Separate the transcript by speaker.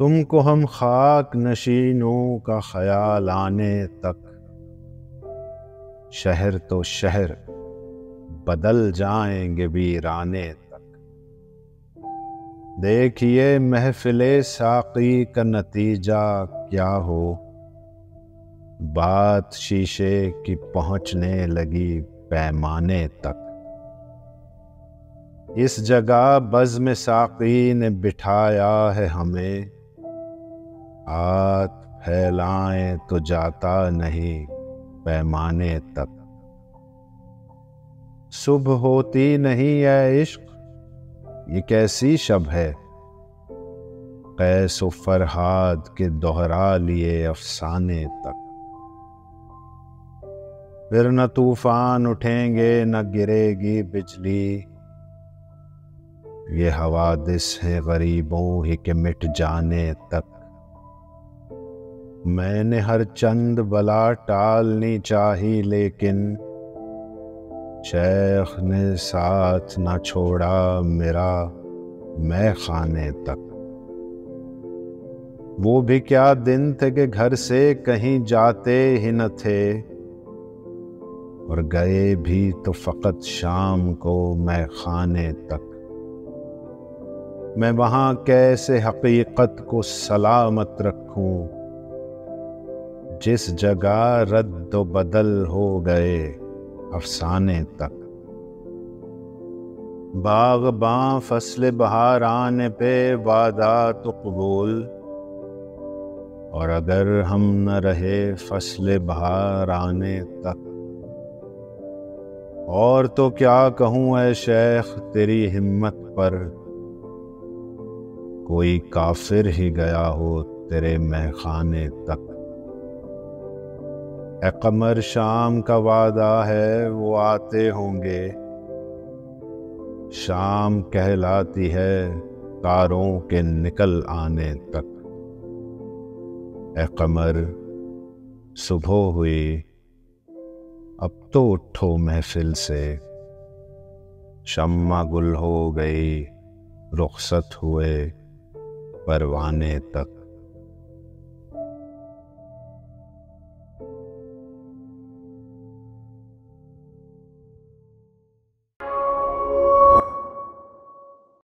Speaker 1: तुमको हम खाक नशीनों का ख्याल आने तक शहर तो शहर बदल जाएंगे वीराने तक। देखिए महफिले साकी का नतीजा क्या हो, बात शीशे की पहुंचने लगी पैमाने तक। इस जगह बज़्म साकी ने बिठाया है हमें, हाथ फैलाएं तो जाता नहीं पैमाने तक। सुबह होती नहीं है इश्क, ये कैसी शब है, कैस व फरहाद के दोहरा लिए अफसाने तक। फिर न तूफान उठेंगे न गिरेगी बिजली, ये हवादिस है गरीबों ही के मिट जाने तक। मैंने हर चंद बला टालनी चाही, लेकिन शेख ने साथ न छोड़ा मेरा मैं खाने तक। वो भी क्या दिन थे कि घर से कहीं जाते ही न थे, और गए भी तो फकत शाम को मैं खाने तक। मैं वहां कैसे हकीकत को सलामत रखूं, जिस जगह रद्द बदल हो गए अफसाने तक। बाग़बां फसले बहार आने पे वादा तो कबूल, और अगर हम न रहे फसले बहार आने तक। और तो क्या कहूँ ऐ शेख तेरी हिम्मत पर, कोई काफिर ही गया हो तेरे महखाने तक। ए कमर शाम का वादा है वो आते होंगे, शाम कहलाती है तारों के निकल आने तक। ए कमर सुबह हुई, अब तो उठो महफिल से, शम्मा गुल हो गई रुखसत हुए परवाने तक।